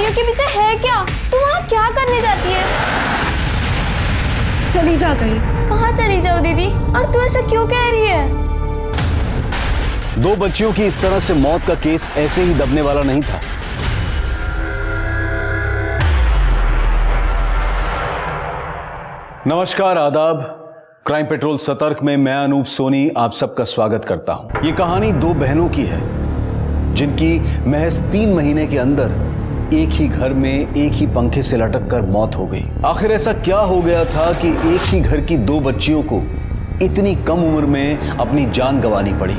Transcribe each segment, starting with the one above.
झाड़ियों के पीछे है क्या? तू वहाँ क्या करने जाती है? चली जा कहीं। कहाँ चली जाओ दीदी? और तू ऐसा क्यों कह रही है? दो बच्चियों की इस तरह से मौत का केस ऐसे ही दबने वाला नहीं था। नमस्कार, आदाब। क्राइम पेट्रोल सतर्क में मैं अनूप सोनी आप सबका स्वागत करता हूं। ये कहानी दो बहनों की है जिनकी महज 3 महीने के अंदर एक ही घर में एक ही पंखे से लटक कर मौत हो गई। आखिर ऐसा क्या हो गया था कि एक ही घर की दो बच्चियों को इतनी कम उम्र में अपनी जान गंवानी पड़ी?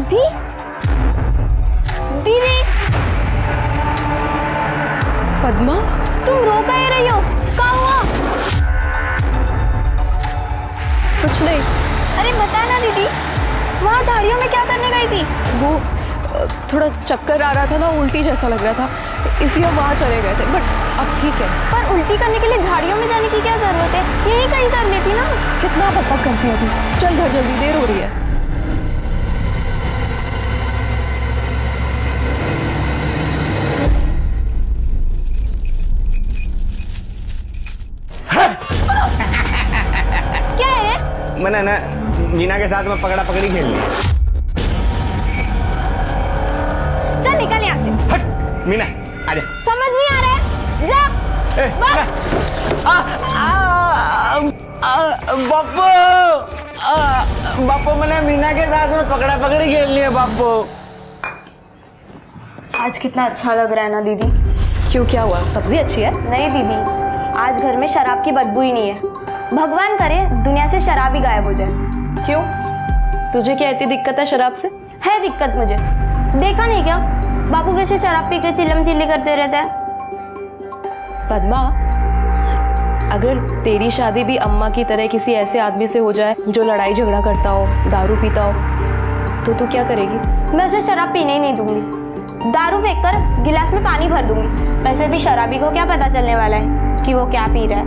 दीदी, दीदी, पद्मा, तुम रो काहे रही हो? क्या हुआ? कुछ नहीं। अरे बता ना दीदी, वहाँ झाड़ियों में क्या करने गई थी? वो थोड़ा चक्कर आ रहा था ना, उल्टी जैसा लग रहा था, इसलिए हम वहाँ चले गए थे। बट अब ठीक है। पर उल्टी करने के लिए झाड़ियों में जाने की क्या जरूरत है? यही कहीं कर लेती ना। कितना बकबक करती है अभी। चल घर, जल्दी, देर हो रही है। क्या है रे? मैंने ना मीना के साथ में पकड़ा पकड़ी खेलनी है। चल निकल यहाँ से। हट मीना, अरे समझ नहीं आ रहा है? जा। बापू, बापू मैंने मीना के साथ में पकड़ा पकड़ी खेलनी है बापू। आज कितना अच्छा लग रहा है ना दीदी? क्यों, क्या हुआ? सब्जी अच्छी है? नहीं दीदी, आज घर में शराब की बदबू ही नहीं है। भगवान करे दुनिया से शराब ही गायब हो जाए। क्यों, तुझे क्या इतनी दिक्कत है शराब से? है दिक्कत मुझे। देखा नहीं क्या बापू कैसे शराब पी के चिल्लम चिल्ली करते रहता है? पद्मा, अगर तेरी शादी भी अम्मा की तरह किसी ऐसे आदमी से हो जाए जो लड़ाई झगड़ा करता हो, दारू पीता हो, तो तू क्या करेगी? मैं उसे शराब पीने ही नहीं दूंगी। दारू फेंककर गिलास में पानी भर दूंगी। वैसे भी शराबी को क्या पता चलने वाला है कि वो क्या पी रहा है।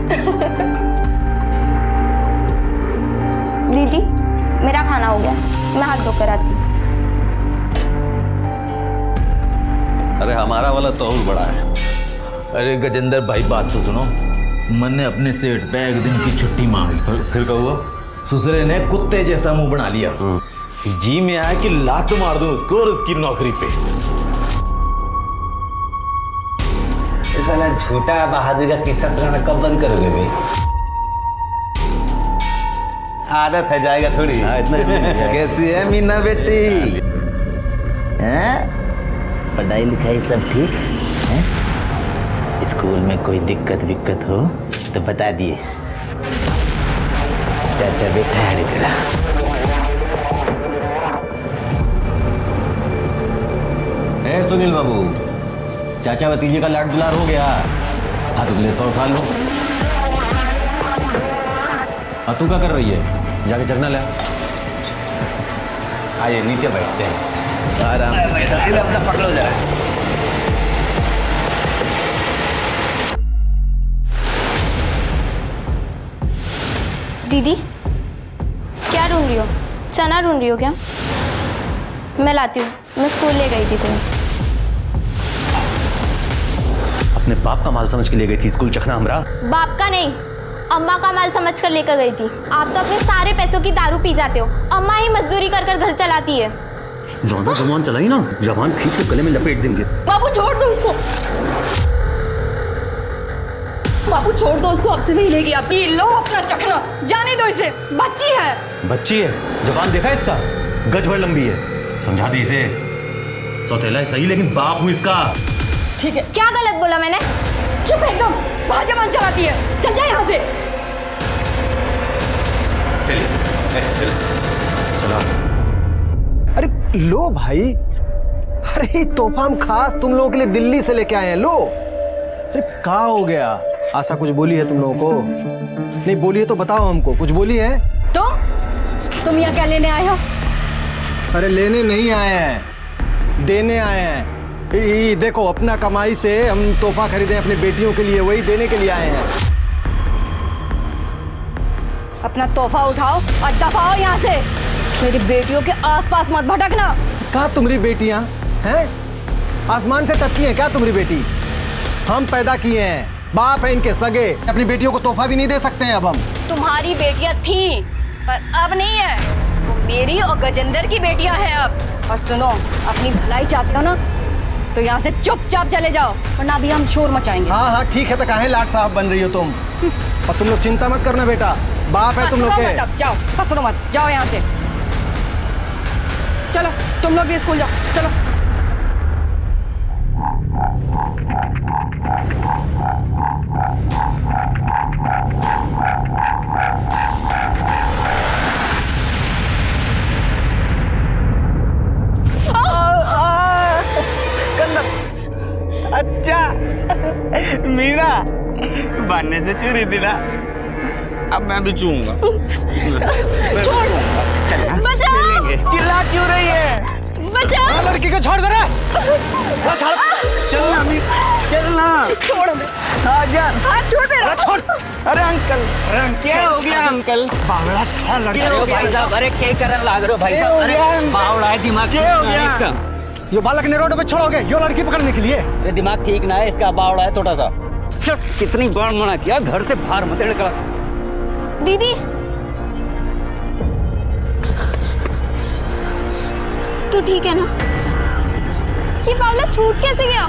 दीदी, मेरा खाना हो गया, मैं हाथ धोकर आती हूँ। अरे हमारा वाला तो और बड़ा है। अरे गजेंद्र भाई, बात तो सुनो। मैंने अपने सेठ पे एक दिन की छुट्टी मांगी। फिर क्या हुआ? ससुरे ने कुत्ते जैसा मुंह बना लिया। जी में आया कि लात मार दूं उसको और उसकी नौकरी पे। साला झूठा बहादुर का किस्सा सुनाना कब बंद करोगे भाई? आदत है, जाएगा थोड़ी। इतना कैसी है मीना बेटी? पढ़ाई लिखाई सब ठीक है? स्कूल में कोई दिक्कत विक्कत हो तो बता दिए, चाचा बैठा है तेरा। ए सुनील बाबू, चाचा भतीजे का लाड दुलार हो गया। हाथ उगले 100 उठा लो। तू क्या कर रही है? जाके चखना ले। आइए नीचे बैठते हैं। आराम से अपना पकड़ो जरा। दीदी, क्या ढूंढ रही हो? चना ढूंढ रही हो क्या? मैं लाती हूँ। मैं स्कूल ले गई थी तुम्हें। अपने बाप का माल समझ के ले गई थी स्कूल चखना हमरा? बाप का नहीं, अम्मा का माल समझ कर लेकर गई थी। आप तो अपने सारे पैसों की दारू पी जाते हो। अम्मा ही मजदूरी कर कर घर चलाती है। ज्यादा जबान चलाई ना, जबान खींच के गले में लपेट देंगे। बाबू छोड़ दो उसको। बाबू छोड़ दो उसको, अब से नहीं लेगी आपकी। लो अपना चखना, जाने दो इसे, बच्ची है। बच्ची है, जबान देखा इसका, गज भर लंबी है। समझा दी इसे। सौतेला है सही, लेकिन बाप हूं इसका। ठीक है। क्या गलत बोला मैंने? चुप एकदम, बाहर जबान चलाती है। चल जा यहाँ से। चलिए चलो। अरे लो भाई, अरे ये तोहफा हम खास तुम लोगों के लिए दिल्ली से लेके आए हैं, लो। अरे क्या हो गया? आशा कुछ बोली है तुम लोगों को? नहीं बोली है तो बताओ हमको, कुछ बोली है? तो तुम यहाँ क्या लेने आए हो? अरे लेने नहीं आए हैं, देने आए हैं। ये देखो, अपना कमाई से हम तोहफा खरीदे अपनी बेटियों के लिए, वही देने के लिए आए हैं। अपना तोहफा उठाओ और दफाओ यहाँ से। मेरी बेटियों के आसपास मत भटकना। कहाँ तुम्हारी बेटियां हैं? आसमान से टपकी हैं क्या तुम्हारी बेटी? हम पैदा किए हैं, बाप है इनके सगे, अपनी बेटियों को तोहफा भी नहीं दे सकते हैं अब हम। तुम्हारी बेटियां थी पर अब नहीं है, वो मेरी और गजेंद्र की बेटियां हैं अब। और सुनो, अपनी भलाई चाहते हो ना तो यहाँ से चुपचाप चले जाओ, वरना अभी हम शोर मचाएंगे। हाँ हाँ ठीक है, तो काहे लाट साहब बन रही हो तुम? और तुम लोग चिंता मत करना बेटा, बाप है तुम लोग के। जाओ, फसलो मत, जाओ यहाँ से। चलो तुम लोग भी स्कूल जाओ, चलो। अच्छा मीना, बनने से चुरी थी ना, अब मैं भी चूंगा। चिल्ला क्यों रही है? लड़की को छोड़ दे रे। चलना भी, चलना। छोड़ दे, हाथ छोड़ मेरा। छोड़। अरे अंकल, क्या हो गया अंकल? बावड़ा साला लड़का। भाई साहब, अरे क्या करने लाग रहे हो भाई साहब? अरे बावड़ा है, दिमाग क्या हो गया? इसका? यो बालक ने रोड पे छोड़ोगे यो लड़की पकड़ने के लिए? अरे दिमाग ठीक ना है इसका, बावड़ा है थोड़ा सा। चल, कितनी बार मना किया, घर से बाहर मत निकला। दीदी, तू ठीक है ना? ये बावला छूट कैसे गया?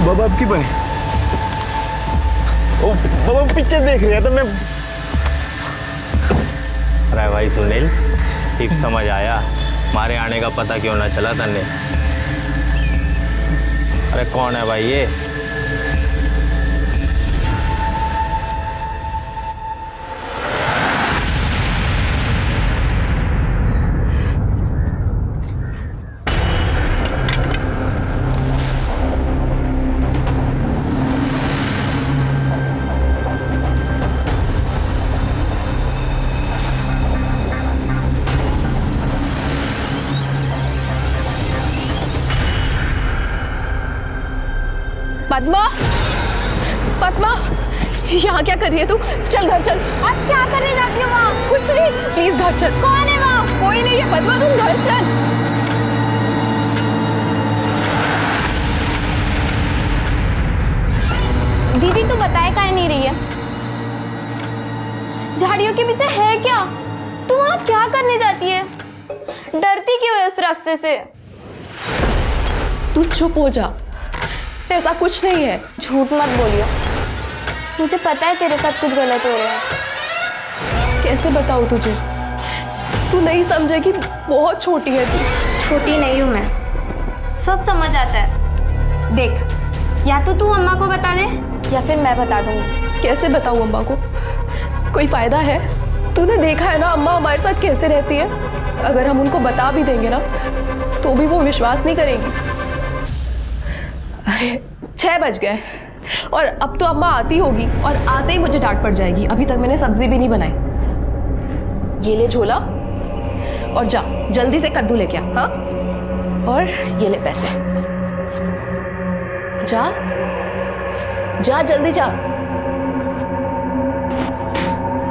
बाबा आपकी बहन, ओ बाबा पीछे देख रहे हैं तो मैं। अरे भाई सुनील, ठीक समझ आया, हमारे आने का पता क्यों ना चला तन्ने? अरे कौन है भाई ये? पद्मा, पद्मा, यहाँ क्या कर रही है तू? चल घर चल। अब क्या करने जाती हो वहाँ? कुछ नहीं, प्लीज घर चल। कौन है वहाँ? कोई नहीं है पद्मा, तुम घर चल। दीदी तू बताए काहे नहीं रही है? झाड़ियों के पीछे है क्या? तू वहाँ क्या करने जाती है? डरती क्यों है उस रास्ते से? तू चुप हो जा, ऐसा कुछ नहीं है। झूठ मत बोलियो, मुझे पता है तेरे साथ कुछ गलत हो रहा है। कैसे बताऊँ तुझे? तू नहीं समझेगी, बहुत छोटी है तू। छोटी नहीं हूँ मैं, सब समझ आता है। देख, या तो तू अम्मा को बता दे या फिर मैं बता दूंगी। कैसे बताऊँ अम्मा को? कोई फायदा है? तूने देखा है ना अम्मा हमारे साथ कैसे रहती है। अगर हम उनको बता भी देंगे ना तो भी वो विश्वास नहीं करेंगी। अरे 6 बज गए और अब तो अम्मा आती होगी और आते ही मुझे डांट पड़ जाएगी। अभी तक मैंने सब्जी भी नहीं बनाई। ये ले झोला और जा जल्दी से कद्दू लेके आ। हाँ, और ये ले पैसे। जा जा जल्दी जा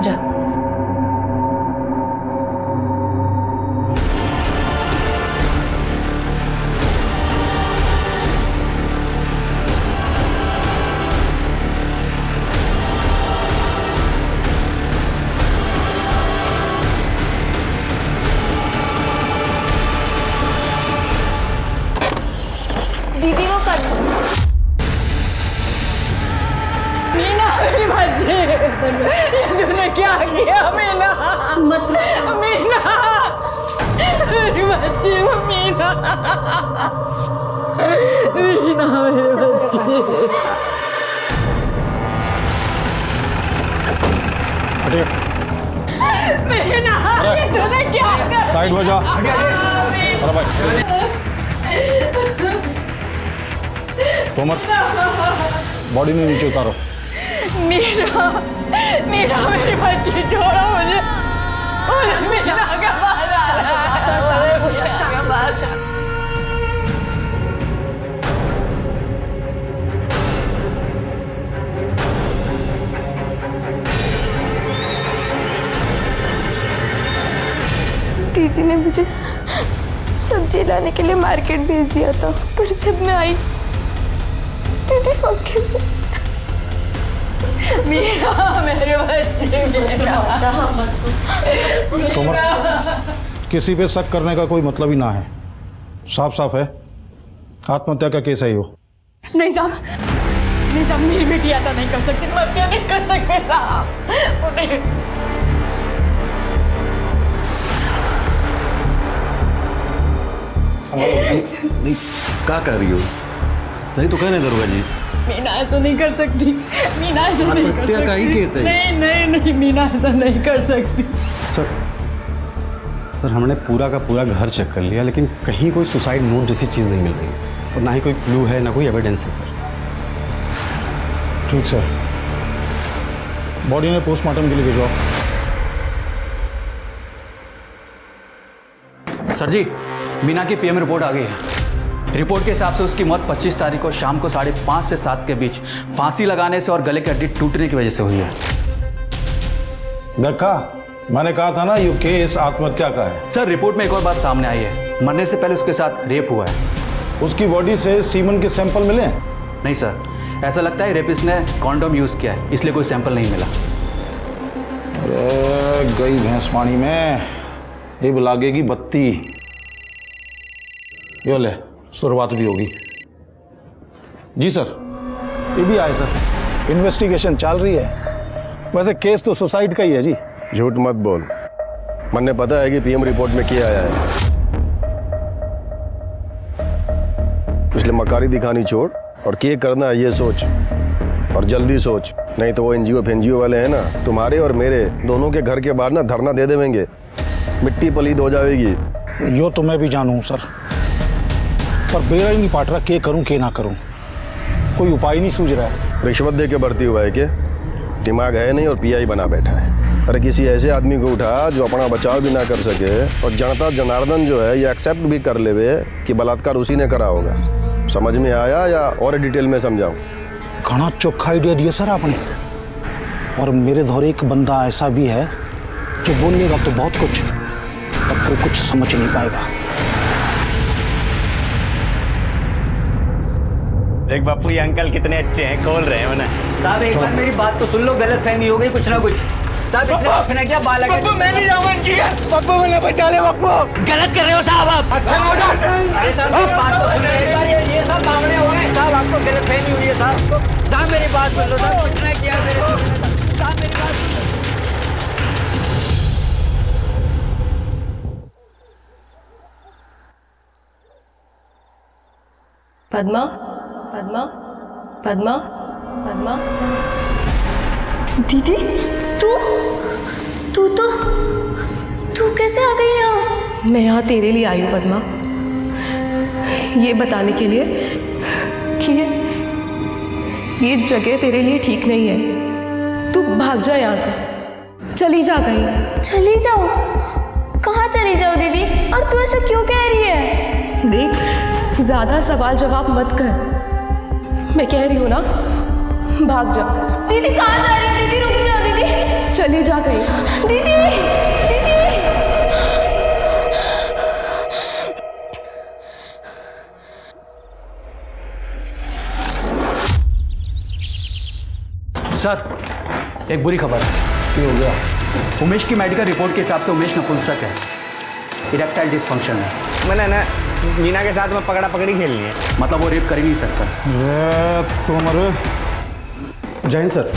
जा। दीदी वो कद्दू। मीना मेरी बच्ची, तूने क्या किया? मीना मत, मीना मेरी बच्ची, मीना, मीना मेरी बच्ची। हटे। तूने क्या कर? साइड में जा। अरे भाई तोमर, बॉडी में नीचे उतारो। मीरा, मीरा मेरी बच्ची छोड़ो मुझे। मीरा के पास आ रहा है। मीरा के पास। दीदी ने मुझे सब्जी लाने के लिए मार्केट भेज दिया था, पर जब मैं आई दीदी पंखे से। मीरा मेरे बच्चे, मीरा। तोमर, किसी पे शक करने का कोई मतलब ही ना है। साफ साफ है आत्महत्या का केस है ये। नहीं साहब, नहीं साहब, मेरी बेटी ऐसा नहीं कर सकती, मत नहीं कर सकते साहब। उन्हें नहीं क्या कर रही हो? सही तो कहने दरोगा जी। मीना ऐसा नहीं कर सकती, मीना ऐसा नहीं कर आत्महत्या का ही सकती। केस है। नहीं नहीं नहीं, मीना ऐसा नहीं कर सकती। सर हमने पूरा का पूरा घर चेक कर लिया, लेकिन कहीं कोई सुसाइड नोट जैसी चीज़ नहीं मिल रही और ना ही कोई क्लू है, ना कोई एविडेंस है सर। ठीक सर, बॉडी में पोस्टमार्टम के लिए भिजवाओ। सर जी, मीना की पीएम रिपोर्ट आ गई है। रिपोर्ट के हिसाब से उसकी मौत 25 तारीख को शाम को 5:30 से 7 के बीच फांसी लगाने से और गले की हड्डी टूटने की वजह से हुई है। देखा, मैंने कहा था ना ये केस आत्महत्या का है। सर रिपोर्ट में एक और बात सामने आई है, मरने से पहले उसके साथ रेप हुआ है। उसकी बॉडी से सीमन के सैंपल मिले? नहीं सर, ऐसा लगता है रेपिस्ट ने कॉन्डोम यूज किया है, इसलिए कोई सैंपल नहीं मिला। अरे गई भैंस पानी में, ये लागेगी बत्ती। यो ले, शुरुआत भी होगी। जी सर, ये भी आए सर। इन्वेस्टिगेशन चल रही है। वैसे केस तो सुसाइड का ही है जी। झूठ मत बोल, मैंने पता है कि पीएम रिपोर्ट में क्या आया है, इसलिए मकारी दिखानी छोड़ और क्या करना है ये सोच, और जल्दी सोच, नहीं तो वो एनजीओ वाले हैं ना, तुम्हारे और मेरे दोनों के घर के बाहर ना धरना दे देंगे, मिट्टी पलीद हो जाएगी। यो तो मैं भी जानूं सर, पर बेरा ही नहीं पाट रहा, क्या करूं क्या ना करूं, कोई उपाय नहीं सूझ रहा है। रिश्वत दे के बढ़ती हुआ है कि दिमाग है नहीं और पीआई बना बैठा है। अरे किसी ऐसे आदमी को उठा जो अपना बचाव भी ना कर सके और जनता जनार्दन जो है ये एक्सेप्ट भी कर लेवे कि बलात्कार उसी ने करा होगा। समझ में आया या और डिटेल में समझाऊं? घना चोखा आइडिया दिया सर आपने, और मेरे दौरे एक बंदा ऐसा भी है जो बोलेगा तो बहुत कुछ, पर कोई कुछ समझ नहीं पाएगा। देख बापू, ये अंकल कितने अच्छे हैं, खोल रहे हैं उन्हें। साहब एक बार मेरी बात तो सुन लो, गलत फहमी हो गई कुछ ना कुछ। साहब इसने कुछ ना किया, बालक है। पप्पू मैं नहीं जाऊंगा इनकी घर। पप्पू मुझे बचा ले पप्पू। गलत कर रहे हो साहब आप। अच्छा ना हो जाओ। अरे साहब मेरी बात तो सुन एक बार, ये सब मामले हो गए साहब, आपको गलत फहमी हुई है साहब। साहब मेरी बात सुन लो साहब, कुछ ना किया मेरे साहब, मेरी बात सुन लो। पद्मा, पद्मा, पद्मा, पद्मा। दीदी तू कैसे आ गई यहाँ? मैं यहाँ तेरे लिए आई हूँ पद्मा, ये बताने के लिए कि ये जगह तेरे लिए ठीक नहीं है। तू भाग जा यहाँ से, चली जा कहीं। चली जाओ? कहाँ चली जाओ दीदी? और तू ऐसा क्यों कह रही है? देख, ज्यादा सवाल जवाब मत कर, मैं कह रही हूँ ना, भाग जा। दीदी कहाँ जा रही है? दीदी रुक जाओ दीदी। चली जा कहीं। दीदी दीदी सर एक बुरी खबर है। क्या हो गया? उमेश की मेडिकल रिपोर्ट के हिसाब से उमेश नपुंसक है, इरेक्टाइल डिसफंक्शन है। मैंने ना मीना के साथ में पकड़ा पकड़ी खेलनी है, मतलब वो रेप कर ही नहीं सकता। तुम्हारे जय हिंद सर।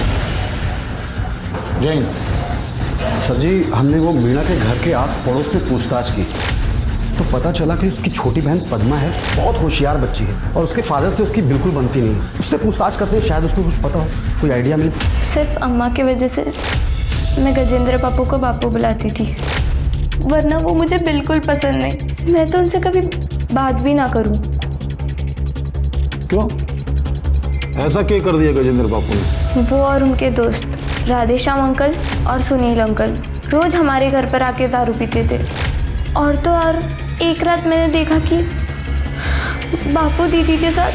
जय हिंद। सर जी, हमने वो मीना के घर के आस पड़ोस में पूछताछ की तो पता चला कि उसकी छोटी बहन पद्मा है, बहुत होशियार बच्ची है और उसके फादर से उसकी बिल्कुल बनती नहीं है। उससे पूछताछ करते हैं, शायद उसको कुछ पता हो, कोई आइडिया मिले। सिर्फ अम्मा की वजह से मैं गजेंद्र पापू को बापू बुलाती थी, वरना वो मुझे बिल्कुल पसंद नहीं। मैं तो उनसे कभी बात भी ना करूं। क्यों? ऐसा क्या कर दिया गजेंद्र बापू ने? वो और उनके दोस्त राधेश्याम अंकल और सुनील अंकल रोज हमारे घर पर आके दारू पीते थे। और तो और एक रात मैंने देखा कि बापू दीदी के साथ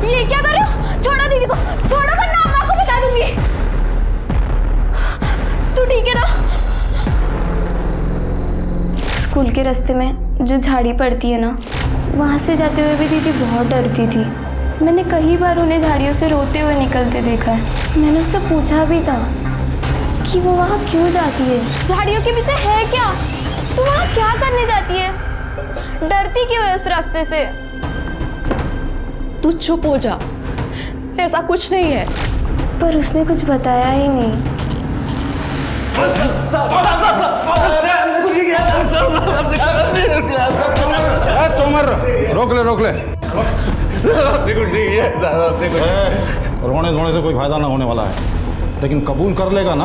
ये क्या कर रहे हो? छोड़ो दीदी को, छोड़ो वरना अम्मा को बता दूंगी। तू ठीक है ना? स्कूल के रास्ते में जो झाड़ी पड़ती है ना, वहाँ से जाते हुए भी दीदी बहुत डरती थी। मैंने कई बार उन्हें झाड़ियों से रोते हुए निकलते देखा है। मैंने उससे पूछा भी था कि वो वहाँ क्यों जाती है, झाड़ियों के पीछे है क्या, तू वहाँ क्या करने जाती है, डरती क्यों है उस रास्ते से? तू चुप हो जा, ऐसा कुछ नहीं है। पर उसने कुछ बताया ही नहीं। तोमर, रोक ले। रोने धोने से कोई फायदा ना होने वाला है, लेकिन कबूल कर लेगा ना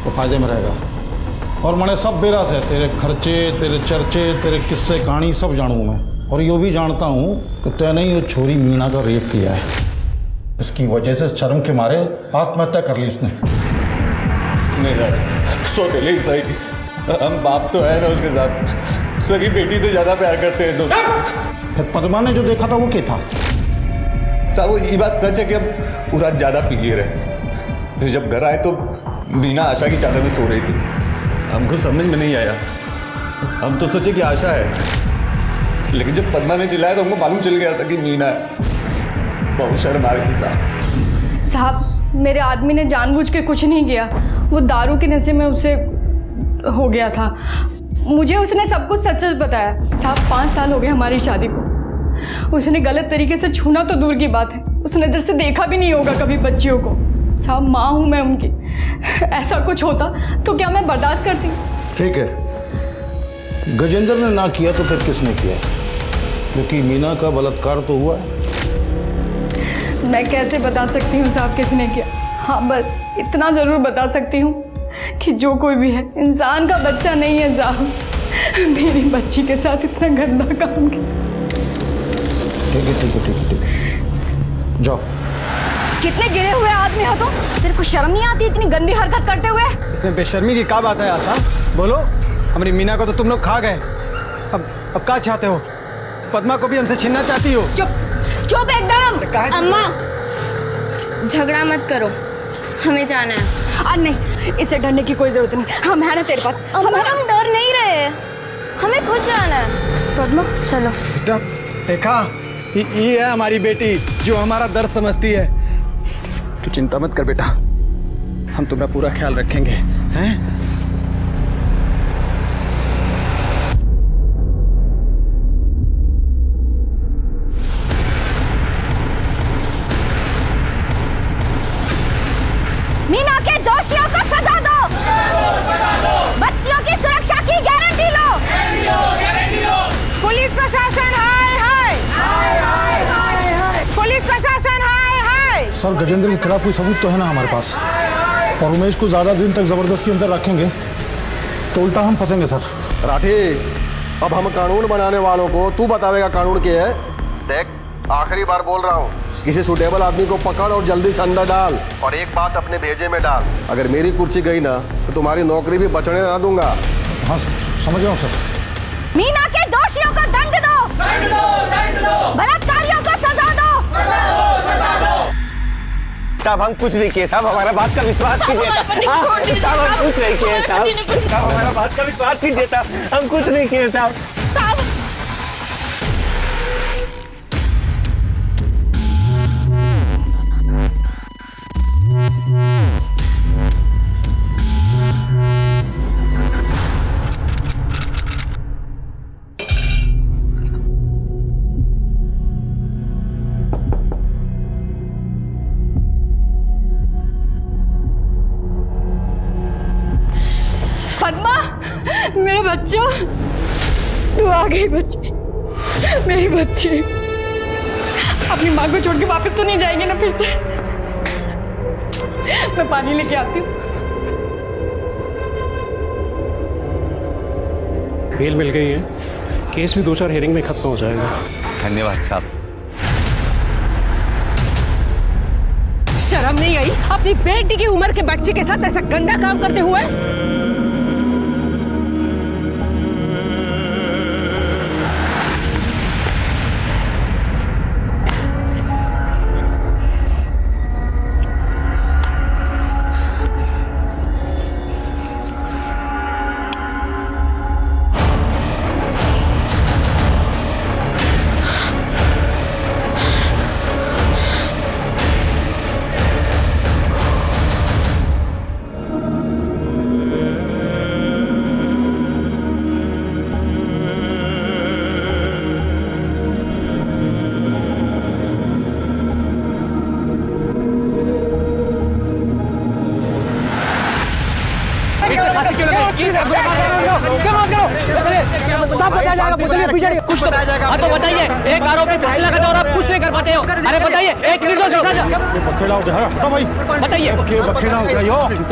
तो फायदे में रहेगा। और मैंने सब बेरा से तेरे खर्चे, तेरे चर्चे, तेरे किस्से कहानी सब जानूँ मैं। और ये भी जानता हूँ कि तैने ही वो छोरी मीना का रेप किया है। इसकी वजह से शर्म के मारे आत्महत्या कर ली उसने। मेरा सौतेले ही सही, हम बाप तो है ना उसके साथ, सगी बेटी से ज्यादा प्यार करते हैं तो। फिर पद्मा ने जो देखा था वो क्या था? साहब ये बात सच है कि हम वो रात ज्यादा पी लिए रहे। फिर जब घर आए तो मीना आशा की चादर में सो रही थी। हमको समझ में नहीं आया, हम तो सोचे कि आशा है, लेकिन जब पद्मा ने चिल्लाया तो हमको मालूम चल गया था कि मीना है। बहुत शर्म आ रही थी साहब। मेरे आदमी ने जानबूझ के कुछ नहीं किया, वो दारू के नशे में उससे हो गया था। मुझे उसने सब कुछ सच सच बताया। साहब 5 साल हो गए हमारी शादी को। उसने गलत तरीके से छूना तो दूर की बात है, उसने इधर से देखा भी नहीं होगा कभी बच्चियों को। साहब माँ हूँ मैं उनकी, ऐसा कुछ होता तो क्या मैं बर्दाश्त करती? ठीक है, गजेंद्र ने ना किया तो फिर किसने किया? क्योंकि मीना का बलात्कार तो हुआ है। मैं कैसे बता सकती हूँ साहब किसने किया? हाँ बस इतना ज़रूर बता सकती हूँ कि जो कोई भी है इंसान का बच्चा नहीं है साहब। मेरी बच्ची के साथ इतना गंदा काम किया। ठीक है, जाओ। कितने गिरे हुए आदमी हो तुम, तेरे को शर्म नहीं आती इतनी गंदी हरकत करते हुए? इसमें बेशर्मी की क्या बात है आशा? बोलो, हमारी मीना को तो तुम लोग खा गए, अब क्या चाहते हो? पद्मा को भी हमसे छीनना चाहती हो? चुप एकदम। अम्मा झगड़ा मत करो, हमें जाना है। और नहीं, इससे डरने की कोई जरूरत नहीं, हम है ना तेरे पास। हम डर नहीं रहे, हमें खुद जाना है। पद्मा चलो। बेटा देखा, ये है हमारी बेटी जो हमारा दर्द समझती है। तू चिंता मत कर बेटा, हम तुम्हारा पूरा ख्याल रखेंगे, हैं? मीना के दोषियों को सजा दो, बच्चियों की सुरक्षा की गारंटी लो। पुलिस प्रशासन हाय हाय, पुलिस प्रशासन हाय हाय। सर, गजेंद्र के खिलाफ कोई सबूत तो है ना हमारे पास, और उमेश को ज्यादा दिन तक जबरदस्ती अंदर रखेंगे तो उल्टा हम फंसेंगे सर। राठी, अब हम कानून बनाने वालों को तू बतावेगा कानून क्या है। देख, आखिरी बार बोल रहा हूँ, किसी सुटेबल आदमी को पकड़ और जल्दी से अंदर डाल, और एक बात अपने भेजे में डाल, अगर मेरी कुर्सी गई ना तो तुम्हारी नौकरी भी बचने ना दूंगा। हाँ समझ रहा हूँ सर। मीना के दोषियों को दंड दो, बलात्कारियों को सजा दो। साहब हम कुछ नहीं किए साहब, हमारा बात का विश्वास कीजिए साहब, हम कुछ नहीं किए साहब, हमारा बात का विश्वास कीजिए साहब, हम कुछ नहीं किए साहब। पद्मा, मेरा बच्चा। तू आ गई बच्ची, मेरी बच्ची। अपनी माँ को छोड़ के वापस तो नहीं जाएगी ना फिर से? मैं पानी लेके आती हूँ। बेल मिल गई है, केस भी 2-4 हियरिंग में खत्म हो जाएगा। धन्यवाद साहब। शर्म नहीं आई अपनी बेटी की उम्र के बच्चे के साथ ऐसा गंदा काम करते हुए? कुछ तो हाँ तो बताइए, एक आरोपी फांसी लगाते और आप कुछ नहीं कर पाते हो। अरे बताइए, एक निर्दोष बताइए।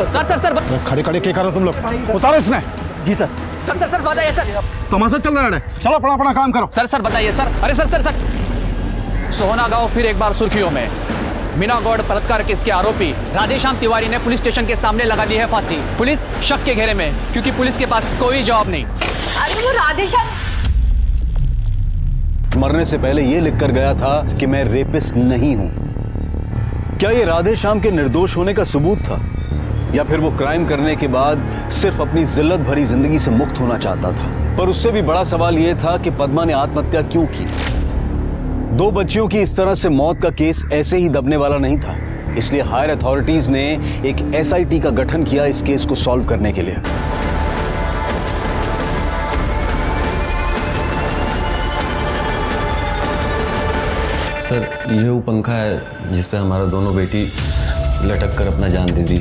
सर सर सर खड़े खड़े क्या करो तुम लोग? उतारो इसमें। जी सर। सर सर सर बताइए सर। तमाशा चल रहा है, चलो अपना अपना काम करो। सर सर बताइए सर। अरे सर सर सर सोहना गांव फिर एक बार सुर्खियों में। मीना गौड़ बलात्कार केस के आरोपी राधेश्याम तिवारी ने पुलिस स्टेशन के सामने लगा दी है फांसी। पुलिस शक के घेरे में, क्योंकि पुलिस के पास कोई जवाब नहीं। अरे वो राधेश्याम मरने से पहले यह लिखकर गया था कि मैं रेपिस्ट नहीं हूं। क्या यह राधेश्याम के निर्दोष होने का सबूत था, या फिर वो क्राइम करने के बाद सिर्फ अपनी जिल्लत भरी जिंदगी से मुक्त होना चाहता था? पर उससे भी बड़ा सवाल यह था कि पद्मा ने आत्महत्या क्यों की। 2 बच्चियों की इस तरह से मौत का केस ऐसे ही दबने वाला नहीं था, इसलिए हायर अथॉरिटीज ने एक SIT का गठन किया इस केस को सॉल्व करने के लिए। सर, ये वो पंखा है जिस पे हमारा दोनों बेटी लटक कर अपना जान दे दी।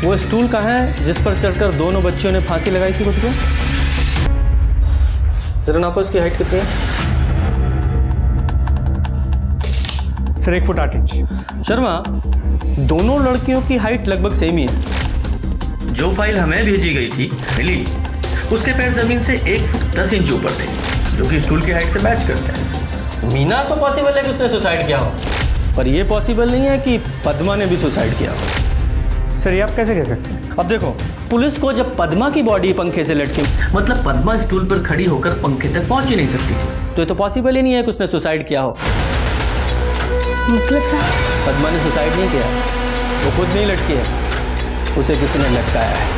वो स्टूल कहाँ है जिस पर चढ़कर दोनों बच्चियों ने फांसी लगाई थी? खुद को जरा नापो, इसकी हाइट कितनी है? Sir 1 foot 8 inch. शर्मा, दोनों लड़कियों की हाइट लगभग सेम ही है। जो फाइल हमें भेजी गई थी मिली, उसके पैर जमीन से 1 फुट 10 इंच ऊपर थे, जो कि स्टूल की हाइट से मैच करते हैं। मीना तो पॉसिबल है कि उसने सुसाइड किया हो, पर यह पॉसिबल नहीं है कि पद्मा ने भी सुसाइड किया हो। सर ये आप कैसे कह सकते हैं? अब देखो, पुलिस को जब पद्मा की बॉडी पंखे से लटकी, मतलब पद्मा स्टूल पर खड़ी होकर पंखे तक पहुंच ही नहीं सकती थी, तो ये तो पॉसिबल ही नहीं है कि उसने सुसाइड किया हो। मतलब सर पद्मा ने सुसाइड नहीं किया, वो खुद नहीं लटकी है, उसे किसी ने लटकाया है।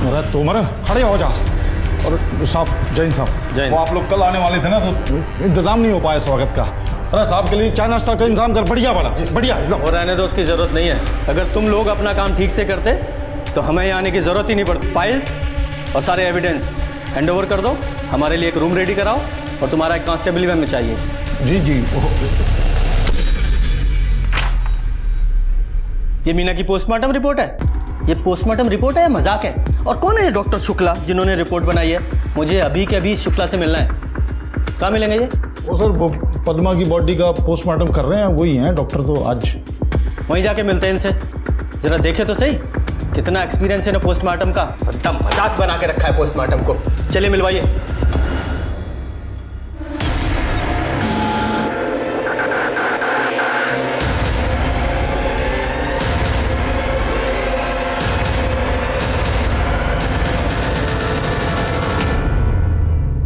अरे तुम खड़े हो जा। और साहब, जैन साहब, वो आप लोग कल आने वाले थे ना, तो इंतजाम नहीं हो पाया स्वागत का। अरे साहब के लिए चाय नाश्ता का इंतजाम कर, बढ़िया बड़ा बढ़िया। और रहने दो, उसकी जरूरत नहीं है। अगर तुम लोग अपना काम ठीक से करते तो हमें यहाँ आने की जरूरत ही नहीं पड़ती। फाइल्स और सारे एविडेंस हैंड ओवर कर दो, हमारे लिए एक रूम रेडी कराओ, और तुम्हारा एक कांस्टेबल भी हमें चाहिए। जी जी। ये मीना की पोस्टमार्टम रिपोर्ट है? ये पोस्टमार्टम रिपोर्ट है या मजाक है? और कौन है ये डॉक्टर शुक्ला जिन्होंने रिपोर्ट बनाई है? मुझे अभी के अभी शुक्ला से मिलना है। कहाँ मिलेंगे ये? वो सर, वो पद्मा की बॉडी का पोस्टमार्टम कर रहे हैं, वही हैं डॉक्टर। तो आज वहीं जाके मिलते हैं इनसे, जरा देखे तो सही कितना एक्सपीरियंस है ना पोस्टमार्टम का। एकदम मजाक बना के रखा है पोस्टमार्टम को। चलिए मिलवाइए।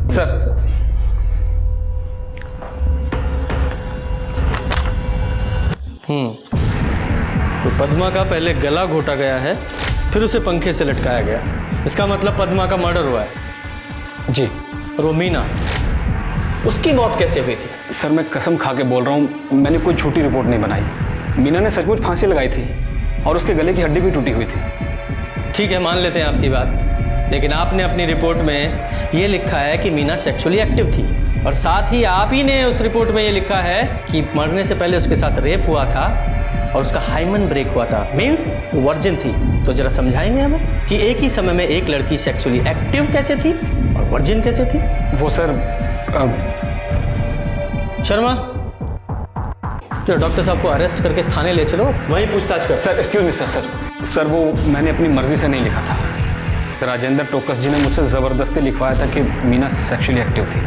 सर तो पद्मा का पहले गला घोटा गया है, फिर उसे पंखे से लटकाया गया। इसका मतलब पद्मा का मर्डर हुआ है। जी। और वो मीना उसकी मौत कैसे हुई थी? सर मैं कसम खा के बोल रहा हूँ, मैंने कोई झूठी रिपोर्ट नहीं बनाई। मीना ने सचमुच फांसी लगाई थी और उसके गले की हड्डी भी टूटी हुई थी। ठीक है, मान लेते हैं आपकी बात, लेकिन आपने अपनी रिपोर्ट में ये लिखा है कि मीना सेक्सुअली एक्टिव थी, और साथ ही आप ही ने उस रिपोर्ट में ये लिखा है कि मरने से पहले उसके साथ रेप हुआ था और उसका हाइमन ब्रेक हुआ था, मीन्स वर्जिन थी। तो जरा समझाएंगे हमें कि एक ही समय में एक लड़की सेक्सुअली एक्टिव कैसे थी और वर्जिन कैसे थी? वो सर शर्मा, चलो डॉक्टर साहब को अरेस्ट करके थाने ले चलो, वहीं पूछताछ कर। सर एक्सक्यूज मी सर वो मैंने अपनी मर्जी से नहीं लिखा था। राजेंद्र टोकस जी ने मुझसे ज़बरदस्ती लिखवाया था कि मीना सेक्सुअली एक्टिव थी।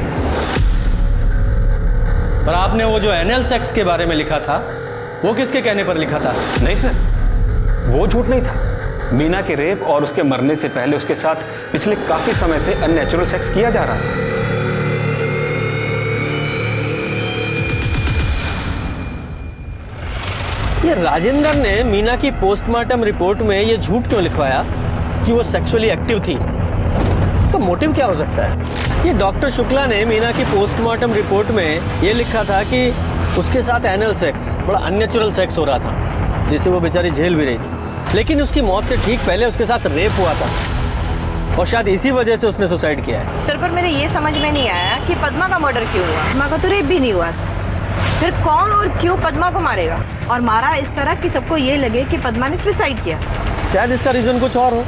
पर आपने वो जो एनल सेक्स के बारे में लिखा था, वो किसके कहने पर लिखा था? नहीं सर, वो झूठ नहीं था। मीना के रेप और उसके मरने से पहले उसके साथ पिछले काफी समय से अननेचुरल सेक्स किया जा रहा था। ये राजेंद्र ने मीना की पोस्टमार्टम रिपोर्ट में ये झूठ क्यों लिखवाया कि वो सेक्सुअली एक्टिव थी? इसका मोटिव क्या हो सकता है? ये डॉक्टर शुक्ला ने मीना की पोस्टमार्टम रिपोर्ट में ये लिखा था कि उसके साथ एनल सेक्स, बड़ा अननेचुरल सेक्स हो रहा था, जिसे वो बेचारी झेल भी रही थी, लेकिन उसकी मौत से ठीक पहले उसके साथ रेप हुआ था और शायद इसी वजह से उसने सुसाइड किया है। सर, पर मेरे ये समझ में नहीं आया कि पद्मा का मर्डर क्यों हुआ? पद्मा का तो रेप भी नहीं हुआ, फिर कौन और क्यों पद्मा को मारेगा? और मारा इस तरह कि सबको ये लगे कि पद्मा ने सुसाइड किया। शायद इसका रीजन कुछ और हो,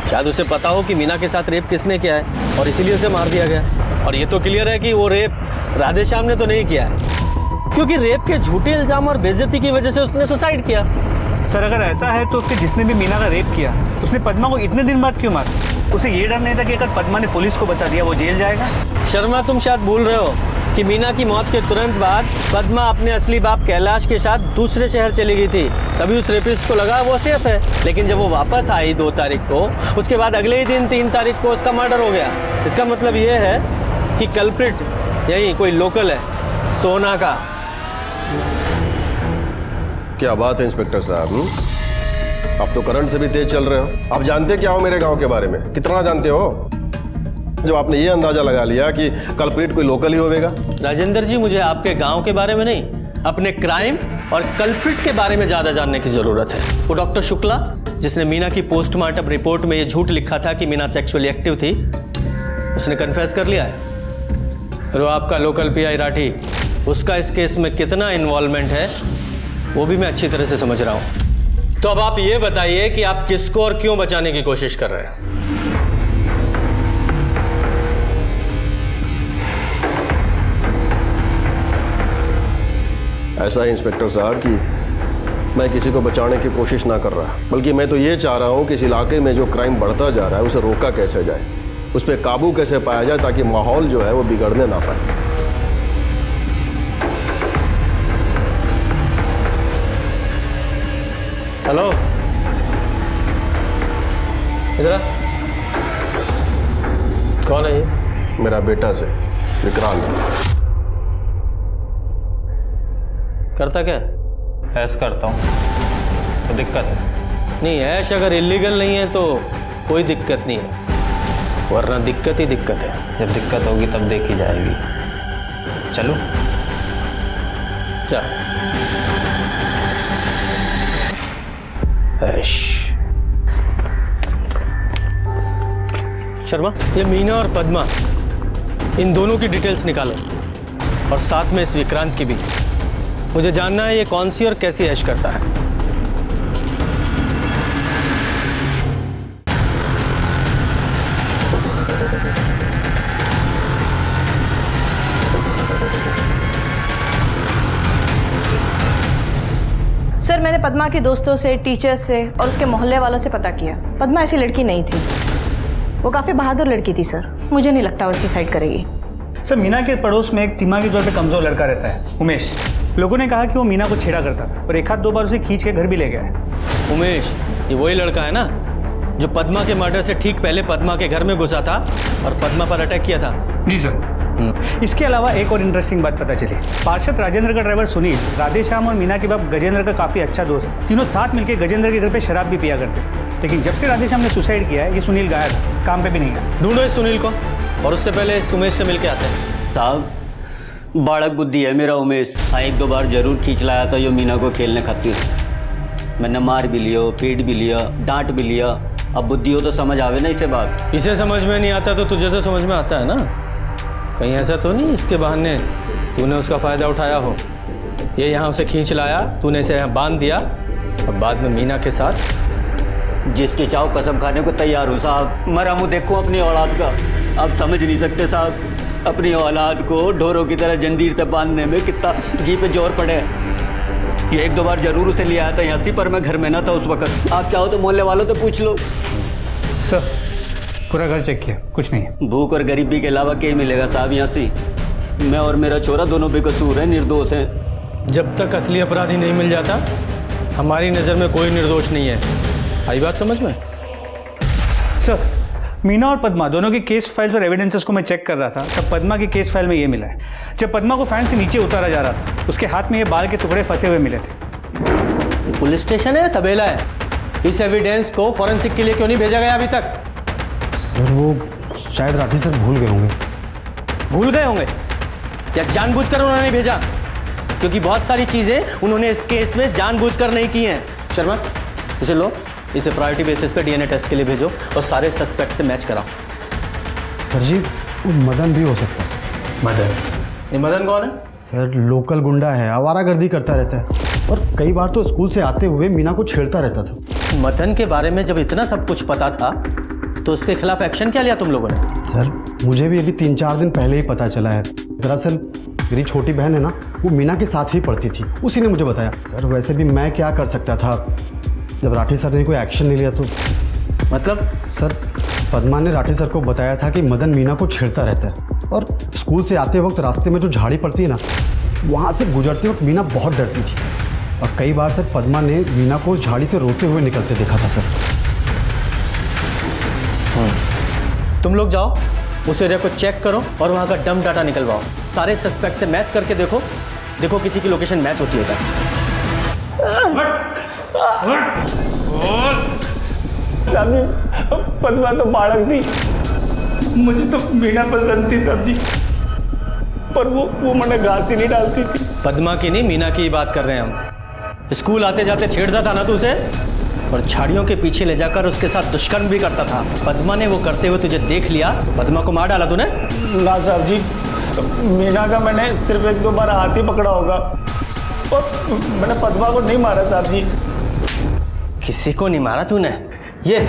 शायद उसे पता हो कि मीना के साथ रेप किसने किया है और इसीलिए उसे मार दिया गया। और ये तो क्लियर है कि वो रेप राधेश्याम ने तो नहीं किया है, क्योंकि रेप के झूठे इल्जाम और बेइज्जती की वजह से उसने सुसाइड किया। सर अगर ऐसा है तो उसके जिसने भी मीना का रेप किया उसने पद्मा को इतने दिन बाद क्यों मारा? उसे ये डर नहीं था कि अगर पद्मा ने पुलिस को बता दिया वो जेल जाएगा? शर्मा, तुम शायद भूल रहे हो कि मीना की मौत के तुरंत बाद पद्मा अपने असली बाप कैलाश के साथ दूसरे शहर चली गई थी। तभी उस रेपिस्ट को लगा वो सेफ है, लेकिन जब वो वापस आई 2 तारीख को, उसके बाद अगले ही दिन 3 तारीख को उसका मर्डर हो गया। इसका मतलब ये है कि कल्प्रिट यही कोई लोकल है, सोना का। क्या बात है इंस्पेक्टर साहब, आप तो करंट से भी तेज चल रहे हो। आप जानते क्या हो मेरे गांव के बारे में? कितना जानते हो जो आपने ये अंदाजा लगा लिया कि कल्प्रिट कोई लोकल ही होगा? राजेंद्र जी, मुझे आपके गांव के बारे में नहीं, अपने क्राइम और कल्प्रिट के बारे में ज्यादा जानने की जरूरत है। वो डॉक्टर शुक्ला जिसने मीना की पोस्टमार्टम रिपोर्ट में ये झूठ लिखा था कि मीना सेक्सुअली एक्टिव थी, उसने कन्फेस कर लिया है। और वो आपका लोकल पीआई राठी, उसका इस केस में कितना इन्वॉल्वमेंट है वो भी मैं अच्छी तरह से समझ रहा हूं। तो अब आप ये बताइए कि आप किसको और क्यों बचाने की कोशिश कर रहे हैं? ऐसा है इंस्पेक्टर साहब कि मैं किसी को बचाने की कोशिश ना कर रहा, बल्कि मैं तो ये चाह रहा हूँ कि इस इलाके में जो क्राइम बढ़ता जा रहा है उसे रोका कैसे जाए, उस पर काबू कैसे पाया जाए ताकि माहौल जो है वो बिगड़ने ना पाए। हेलो, इधर कौन है ये? मेरा बेटा से विक्रांत। करता क्या? ऐश करता हूँ। तो दिक्कत है? नहीं, ऐश अगर इलीगल नहीं है तो कोई दिक्कत नहीं है, वरना दिक्कत ही दिक्कत है। जब दिक्कत होगी तब देखी जाएगी। चलो चल। ऐश। शर्मा, ये मीना और पद्मा, इन दोनों की डिटेल्स निकालो और साथ में इस विक्रांत की भी। मुझे जानना है ये कौन सी और कैसी ऐश करता है। सर, मैंने पद्मा के दोस्तों से, टीचर्स से और उसके मोहल्ले वालों से पता किया। पद्मा ऐसी लड़की नहीं थी, वो काफ़ी बहादुर लड़की थी सर। मुझे नहीं लगता वो सुसाइड करेगी। सर, मीना के पड़ोस में एक दिमागी तौर पे कमजोर लड़का रहता है, उमेश। लोगों ने कहा कि वो मीना को छेड़ा करता था और 1-2 बार उसे खींच के घर भी ले गया है। उमेश, ये वही लड़का है ना जो पद्मा के मर्डर से ठीक पहले पद्मा के घर में घुसा था और पद्मा पर अटैक किया था? जी सर। इसके अलावा एक और इंटरेस्टिंग बात पता चली। पार्षद राजेंद्र का ड्राइवर सुनील, राधेश्याम और मीना के बाप गजेंद्र का काफ़ी अच्छा दोस्त, तीनों साथ मिलकर गजेंद्र के घर पे शराब भी पिया करते। लेकिन जब से राधेश्याम ने सुसाइड किया है, ये सुनील गायब है, काम पे भी नहीं है। ढूंढो इस सुनील को और उससे पहले इस उमेश से मिलके आते हैं। साहब, बालक बुद्धि है मेरा उमेश। हाँ, एक दो बार जरूर खींच लाया था यो मीना को खेलने खातिर। मैंने मार भी लियो, पीट भी लिया, डांट भी लिया। अब बुद्धि हो तो समझ आवे ना इसे बात। इसे समझ में नहीं आता तो तुझे तो समझ में आता है ना। कहीं ऐसा तो नहीं इसके बहाने तूने उसका फ़ायदा उठाया हो। ये यहाँ उसे खींच लाया, तूने इसे यहाँ बांध दिया और बाद में मीना के साथ। जिसके चाव कसम खाने को तैयार हूँ साहब। मरा मुँह देखूँ अपनी औलाद का। आप समझ नहीं सकते साहब, अपनी औलाद को ढोरों की तरह जंजीर तक बांधने में कितना जी पे जोर पड़े। ये एक दो बार जरूर उसे ले आया था यहाँ से, पर मैं घर में ना था उस वक्त। आप चाहो तो मोहल्ले वालों से पूछ लो। सर पूरा घर चेक किया, कुछ नहीं। भूख और गरीबी के अलावा क्या मिलेगा साहब यहाँ से? मैं और मेरा छोरा दोनों बेकसूर हैं, निर्दोष हैं। जब तक असली अपराधी नहीं मिल जाता हमारी नज़र में कोई निर्दोष नहीं है। आई बात समझ में? सर मीना और पद्मा दोनों की केस फाइल्स और एविडेंसेस को मैं चेक कर रहा था, तब पद्मा की केस फाइल में ये मिला है। जब पद्मा को फैन से नीचे उतारा जा रहा था उसके हाथ में ये बाल के टुकड़े फंसे हुए मिले थे। पुलिस स्टेशन है, तबेला है। इस एविडेंस को फॉरेंसिक के लिए क्यों नहीं भेजा गया अभी तक? सर वो शायद राठी सर भूल गए होंगे। भूल गए होंगे या जानबूझकर उन्होंने नहीं भेजा? क्योंकि बहुत सारी चीज़ें उन्होंने इस केस में जानबूझकर नहीं की हैं। शर्मा, इसे लो, इसे प्रायोरिटी बेसिस पे डीएनए टेस्ट के लिए भेजो और सारे सस्पेक्ट से मैच कराओ। सर जी वो मदन भी हो सकता है। मदन? ये मदन कौन है? सर लोकल गुंडा है, आवारागर्दी करता रहता है और कई बार तो स्कूल से आते हुए मीना को छेड़ता रहता था। मदन के बारे में जब इतना सब कुछ पता था तो उसके खिलाफ एक्शन क्या लिया तुम लोगों ने? सर मुझे भी अभी 3-4 दिन पहले ही पता चला है। दरअसल मेरी छोटी बहन है ना, वो मीना के साथ ही पढ़ती थी, उसी ने मुझे बताया। सर वैसे भी मैं क्या कर सकता था जब राठी सर ने कोई एक्शन नहीं लिया तो? मतलब? सर पद्मा ने राठी सर को बताया था कि मदन मीना को छेड़ता रहता है और स्कूल से आते वक्त रास्ते में जो झाड़ी पड़ती है ना, वहाँ से गुजरते वक्त मीना बहुत डरती थी और कई बार सर पद्मा ने मीना को उस झाड़ी से रोते हुए निकलते देखा था सर। तुम लोग जाओ उस एरिया को चेक करो और वहाँ का डम डाटा निकलवाओ। सारे सस्पेक्ट से मैच करके देखो किसी की लोकेशन मैच होती है क्या। पद्मा तो बालक थी, मुझे तो मीना पसंद थी साहब जी, पर वो मैंने घास ही नहीं डालती थी। पद्मा की नहीं, मीना की बात कर रहे हैं हम। स्कूल आते जाते छेड़ता था ना तू उसे, और झाड़ियों के पीछे ले जाकर उसके साथ दुष्कर्म भी करता था। पद्मा ने वो करते हुए तुझे देख लिया, पद्मा को मार डाला तूने? ना साहब जी, मीना का मैंने सिर्फ 1-2 बार हाथ ही पकड़ा होगा और मैंने पद्मा को नहीं मारा साहब जी। किसी को नहीं मारा तूने? ये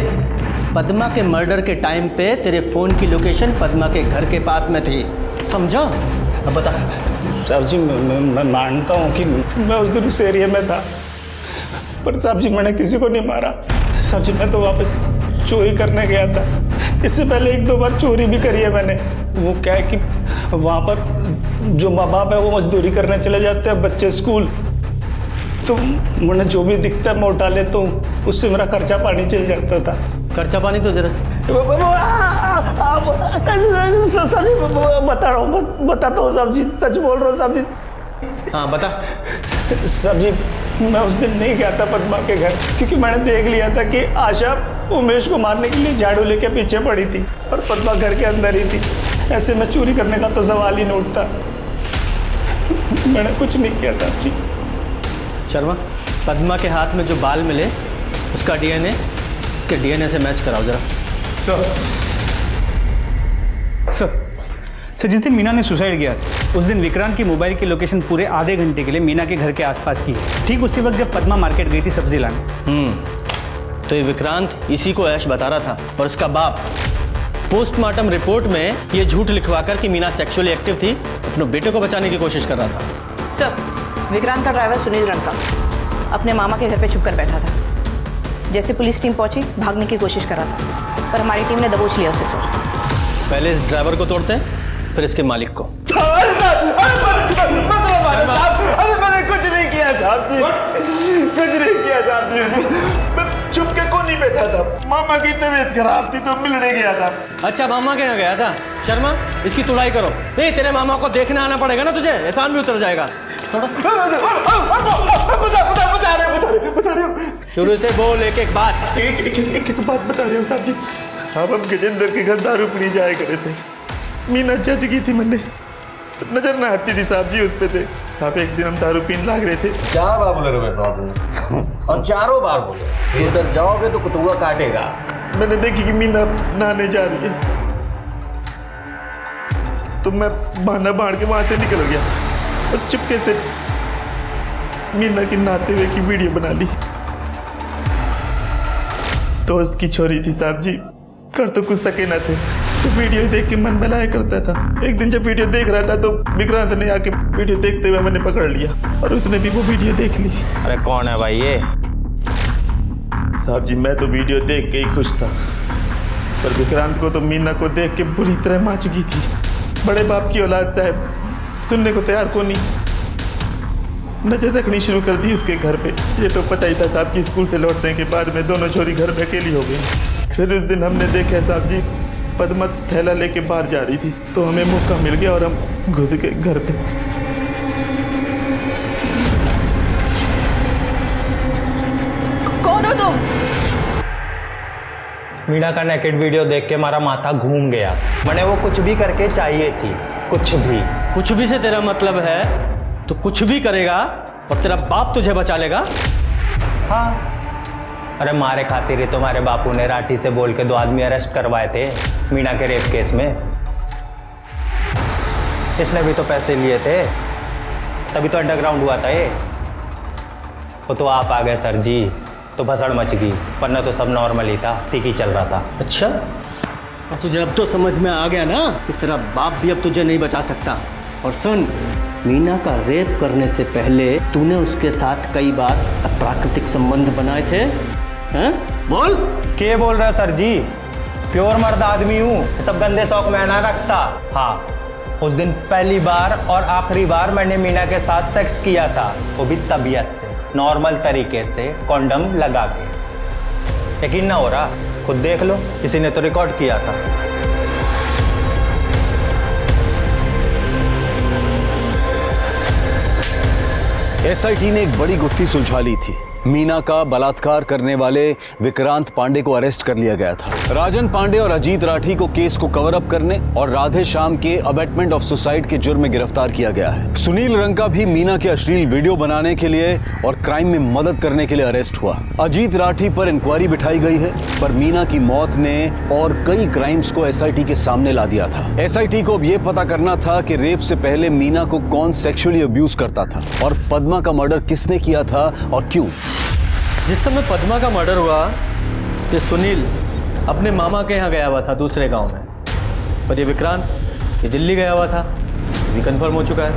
पद्मा के मर्डर के टाइम पे तेरे फोन की लोकेशन पद्मा के घर के पास में थी, समझा? अब बता। साहब जी मैं मानता हूँ कि मैं उस दिन उस एरिया में था, पर साहब जी मैंने किसी को नहीं मारा। साहब जी मैं तो वापस चोरी करने गया था, इससे पहले 1-2 बार चोरी भी करी है मैंने। वो क्या है कि वहाँ पर जो माँ बाप है वो मजदूरी करने चले जाते हैं, बच्चे स्कूल, तो मैंने जो भी दिखता है मैं उठा लेता हूँ, उससे मेरा खर्चा पानी चल जाता था। खर्चा पानी तो जरा बताता हूँ साहब जी, सच बोल रहा हूँ साहब जी। हाँ बता। साहब जी मैं उस दिन नहीं गया था पद्मा के घर, क्योंकि मैंने देख लिया था कि आशा उमेश को मारने के लिए झाड़ू लेके पीछे पड़ी थी और पद्मा घर के अंदर ही थी। ऐसे में चोरी करने का तो सवाल ही नहीं उठता। मैंने कुछ नहीं किया साहब जी। शर्मा, पद्मा के हाथ में जो बाल मिले उसका डीएनए इसके डीएनए से मैच कराओ जरा। सर जिस दिन मीना ने सुसाइड किया उस दिन विक्रांत की मोबाइल की लोकेशन पूरे आधे घंटे के लिए मीना के घर के आसपास की है, ठीक उसी वक्त जब पद्मा मार्केट गई थी सब्जी लाने। तो ये विक्रांत इसी को ऐश बता रहा था और उसका बाप पोस्टमार्टम रिपोर्ट में ये झूठ लिखवाकर कि मीना सेक्सुअली एक्टिव थी अपने बेटे को बचाने की कोशिश कर रहा था। सर विक्रांत का ड्राइवर सुनील रणका अपने मामा के घर पे छुप कर बैठा था। जैसे पुलिस टीम पहुंची भागने की कोशिश कर रहा था, पर हमारी टीम ने दबोच लिया उसे। सर पहले इस ड्राइवर को तोड़ते फिर इसके मालिक को। अरे मैंने कुछ नहीं किया साहब जी, कुछ नहीं किया साहब जी। मैं चुप के को नहीं बैठा था, मामा की तबीयत खराब थी तो मिलने गया था। अच्छा मामा के यहाँ गया था? शर्मा इसकी तुड़ाई करो। नहीं तेरे मामा को देखने आना पड़ेगा ना तुझे, एहसान भी उतर जाएगा। बता रहे हो शुरू से बोल एक एक बात। एक बात बता रहे हो साहब जी। साहब हम गजेंद्र के घर दारू पी जाया करे थे, मीना जज की थी मैंने, नजर ना हटती थी साहब जी उस पे थे। साहब एक दिन हम दारू पीने लाग रहे थे। 4 बार बोले रमेश साहब और चारों बार बोले इधर जाओगे तो कुतुआ काटेगा। मैंने देखी कि मीना नहाने जा रही है तो मैं बहाना बांध के वहां से निकल गया और चुपके से मीना की नहाते हुए की वीडियो बना ली। दोस्त की छोरी थी साहब जी, कर तो कुछ सके ना थे, तो वीडियो देख के मन बनाया करता था। एक दिन जब वीडियो देख रहा था तो विक्रांत ने आके वीडियो देखते हुए मैंने पकड़ लिया और उसने भी वो वीडियो देख ली। अरे कौन है भाई ये? साहब जी मैं तो वीडियो देख के ही खुश था, पर विक्रांत को तो मीना को देख के बुरी तरह मार चुकी थी। बड़े बाप की औलाद साहब, सुनने को तैयार को नहीं। नजर रखनी शुरू कर दी उसके घर पे। ये तो पता ही था साहब की स्कूल से लौटने के बाद में दोनों छोरी घर में अकेली हो गई। फिर उस दिन हमने देखा साहब जी पद्मा थैला लेके बाहर जा रही थी तो हमें मौका मिल गया और हम घुस गए घर पे। कौन हो तुम? मीना का नेकेड वीडियो देख के हमारा माथा घूम गया। मैंने वो कुछ भी करके चाहिए थी, कुछ भी। कुछ भी से तेरा मतलब है तो कुछ भी करेगा और तेरा बाप तुझे बचा लेगा? हाँ, अरे मारे खातिर ही तुम्हारे बापू ने राठी से बोल के 2 आदमी अरेस्ट करवाए थे मीना के रेप केस में। इसने भी तो पैसे लिए थे, तभी तो अंडरग्राउंड हुआ था ये। वो तो आप आ गए सर जी, तो भसड़ मच गई, वरना तो सब नॉर्मल ही था, ठीक ही चल रहा था। अच्छा, और तुझे अब तो समझ में आ गया ना कि तेरा बाप भी अब तुझे नहीं बचा सकता। और सुन, मीना का रेप करने से पहले तूने उसके साथ कई बार अप्राकृतिक संबंध बनाए थे, हैं? बोल। क्या बोल रहा है सर जी? प्योर मर्द आदमी हूँ, सब गंदे शौक में ना रखता। हाँ, उस दिन पहली बार और आखिरी बार मैंने मीना के साथ सेक्स किया था, वो भी तबीयत से, नॉर्मल तरीके से, कॉन्डम लगा के। यकीन ना हो रहा? खुद देख लो, किसी ने तो रिकॉर्ड किया था। एसआईटी ने एक बड़ी गुत्थी सुलझा ली थी। मीना का बलात्कार करने वाले विक्रांत पांडे को अरेस्ट कर लिया गया था। राजन पांडे और अजीत राठी को केस को कवर अप करने और राधे श्याम के अबेटमेंट ऑफ सुसाइड के जुर्म में गिरफ्तार किया गया है। सुनील रंका भी मीना के अश्लील वीडियो बनाने के लिए और क्राइम में मदद करने के लिए अरेस्ट हुआ। अजीत राठी पर इंक्वायरी बिठाई गई है, पर मीना की मौत ने और कई क्राइम्स को एसआईटी के सामने ला दिया था। एसआईटी को अब यह पता करना था कि रेप से पहले मीना को कौन सेक्सुअली अब्यूज करता था और पद्मा का मर्डर किसने किया था और क्यों। जिस समय पद्मा का मर्डर हुआ ये सुनील अपने मामा के यहाँ गया हुआ था दूसरे गांव में, और ये विक्रांत ये दिल्ली गया हुआ था, ये कंफर्म हो चुका है।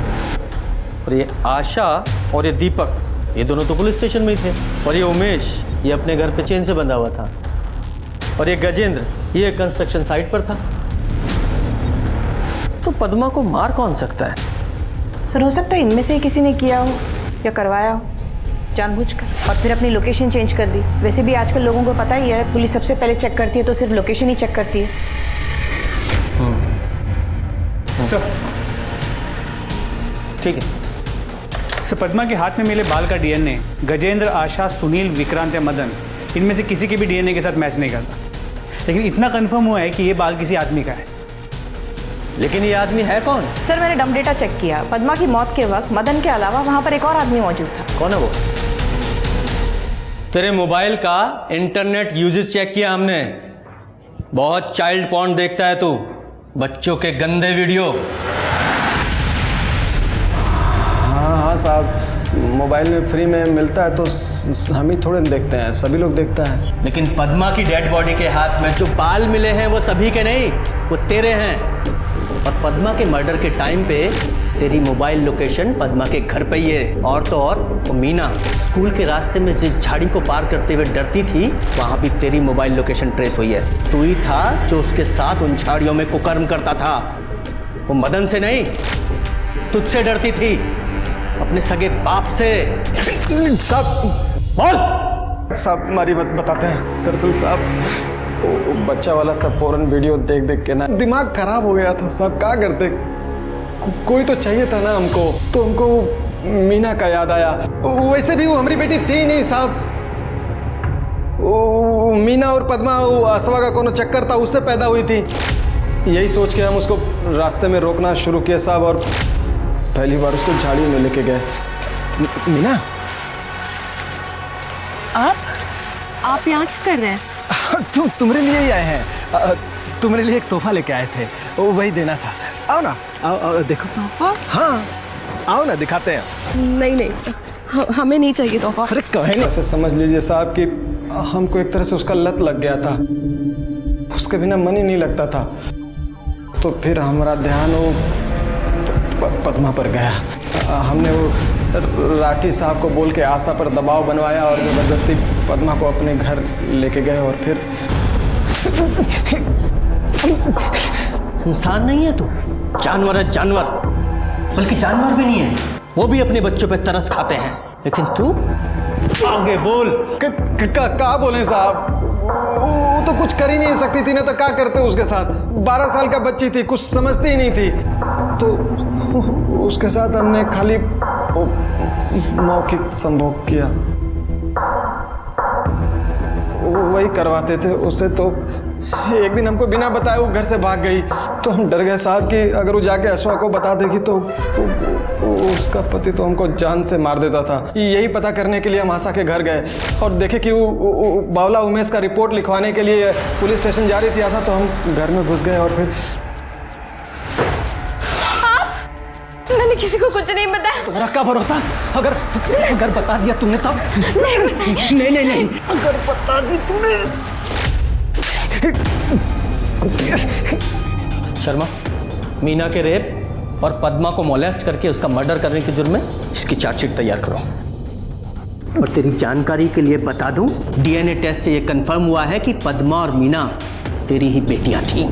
और ये आशा और ये दीपक ये दोनों तो पुलिस स्टेशन में ही थे, और ये उमेश ये अपने घर पे चेन से बंधा हुआ था, और ये गजेंद्र ये कंस्ट्रक्शन साइट पर था। तो पद्मा को मार कौन सकता है? सर हो सकता है इनमें से किसी ने किया हो या करवाया हो जानबूझकर, और फिर अपनी लोकेशन चेंज कर दी। वैसे भी आजकल लोगों को पता ही है, पुलिस सबसे पहले चेक करती है तो सिर्फ लोकेशन ही चेक करती है। सर ठीक है। सर, पद्मा के हाथ में मिले बाल का डीएनए गजेंद्र, आशा, सुनील, विक्रांत या मदन इनमें से किसी के भी डीएनए के साथ मैच नहीं करता, लेकिन इतना कंफर्म हुआ है कि ये बाल किसी आदमी का है। लेकिन ये आदमी है कौन? सर मैंने डम डेटा चेक किया, पद्मा की मौत के वक्त मदन के अलावा वहाँ पर एक और आदमी मौजूद था। कौन है वो? तेरे मोबाइल का इंटरनेट यूजेज चेक किया हमने, बहुत चाइल्ड पॉर्न देखता है तू, बच्चों के गंदे वीडियो। हाँ साहब, मोबाइल में फ्री में मिलता है तो हम ही थोड़े देखते हैं, सभी लोग देखता है। लेकिन पद्मा की डेड बॉडी के हाथ में जो बाल मिले हैं वो सभी के नहीं, वो तेरे हैं। और पद्मा के मर्डर के टाइम पे तेरी मोबाइल लोकेशन पद्मा के घर पे ही है। और तो और वो मीना स्कूल के रास्ते में जिस झाड़ी को पार करते हुए डरती थी, वहाँ भी तेरी मोबाइल लोकेशन ट्रेस हुई है। तू ही था जो उसके साथ उन झाड़ियों में कुकर्म करता था। वो मदन से नहीं, तुझसे डरती थी, अपने सगे बाप से। साहब बोल। साहब हमारी बात बताते हैं। दरअसल साहब वो बच्चा वाला सब फौरन वीडियो देख देख के ना दिमाग खराब हो गया था साहब। क्या करते, कोई तो चाहिए था ना हमको, तो हमको मीना का याद आया। वैसे भी वो हमारी बेटी थी नहीं साहब, वो मीना और पद्मा वो असवा का कोनो चक्कर था, उससे पैदा हुई थी। यही सोच के हम उसको रास्ते में रोकना शुरू किया साहब, और पहली बार उसको झाड़ी में लेके गए। मीना, आप यहाँ क्या कर रहे हैं? तुम्हारे लिए ही आए हैं। तुम्हारे लिए एक तोहफा लेके आए थे, वो वही देना था। आओ ना, आओ देखो। तोहफा? हाँ, आओ ना, दिखाते हैं। नहीं, हमें नहीं चाहिए तोहफा। अरे कहे ना, उसे समझ लीजिए साहब कि हमको एक तरह से उसका लत लग गया था, उसके बिना मन ही नहीं लगता था। तो फिर हमारा ध्यान वो पद्मा पर गया। हमने वो राठी साहब को बोल के आशा पर दबाव बनवाया और ज़बरदस्ती पद्मा को अपने घर लेके गए। और फिर इंसान नहीं है तू, जानवर है, जानवर। बल्कि जानवर भी नहीं है, वो भी अपने बच्चों पे तरस खाते हैं, लेकिन तू आगे बोल। क्या बोले साहब, वो तो कुछ कर ही नहीं सकती थी ना, तो क्या करते उसके साथ। 12 साल का बच्ची थी, कुछ समझती ही नहीं थी, तो उसके साथ हमने खाली मौखिक संभोग किया, वही करवाते थे उससे। तो एक दिन हमको बिना बताए वो घर से भाग गई, तो हम डर गए साहब कि अगर वो जाके अश्वा को बता देगी तो उसका पति तो हमको जान से मार देता था। यही पता करने के लिए हम आशा के घर गए और देखे कि वो बावला उमेश का रिपोर्ट लिखवाने के लिए पुलिस स्टेशन जा रही थी आशा। तो हम घर में घुस गए और फिर मैंने किसी को कुछ नहीं बताया। तुम्हारा क्या भरोसा, अगर बता दिया तुमने तब? नहीं, अगर बता दी तुमने। शर्मा, मीना के रेप और पद्मा को मोलेस्ट करके उसका मर्डर करने के जुर्म में इसकी चार्जशीट तैयार करो। और तेरी जानकारी के लिए बता दूं, डीएनए टेस्ट से यह कंफर्म हुआ है कि पद्मा और मीना तेरी ही बेटियां थी।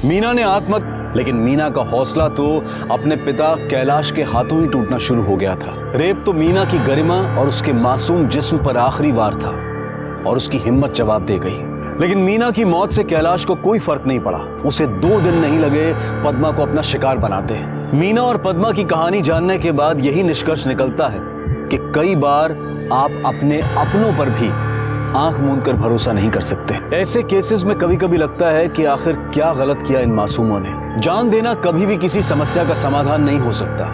मीना ने आत्महत्या, लेकिन मीना का हौसला तो अपने पिता कैलाश के हाथों ही टूटना शुरू हो गया था। रेप तो मीना की गरिमा और उसके मासूम जिस्म पर आखिरी वार था और उसकी हिम्मत जवाब दे गई। लेकिन मीना की मौत से कैलाश को कोई फर्क नहीं पड़ा। उसे 2 दिन नहीं लगे पद्मा को अपना शिकार बनाते। मीना और पद्मा की कहानी जानने के बाद यही निष्कर्ष निकलता है कि कई बार आप अपने अपनों पर भी आंख मूंद कर भरोसा नहीं कर सकते। ऐसे केसेस में कभी कभी लगता है कि आखिर क्या गलत किया इन मासूमों ने। जान देना कभी भी किसी समस्या का समाधान नहीं हो सकता,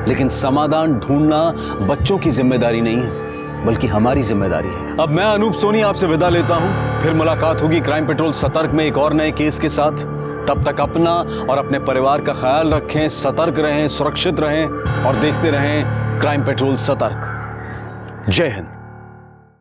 लेकिन समाधान ढूंढना बच्चों की जिम्मेदारी नहीं है, बल्कि हमारी जिम्मेदारी है। अब मैं अनूप सोनी आपसे विदा लेता हूं, फिर मुलाकात होगी क्राइम पेट्रोल सतर्क में एक और नए केस के साथ। तब तक अपना और अपने परिवार का ख्याल रखें, सतर्क रहें, सुरक्षित रहें और देखते रहें क्राइम पेट्रोल सतर्क। जय हिंद।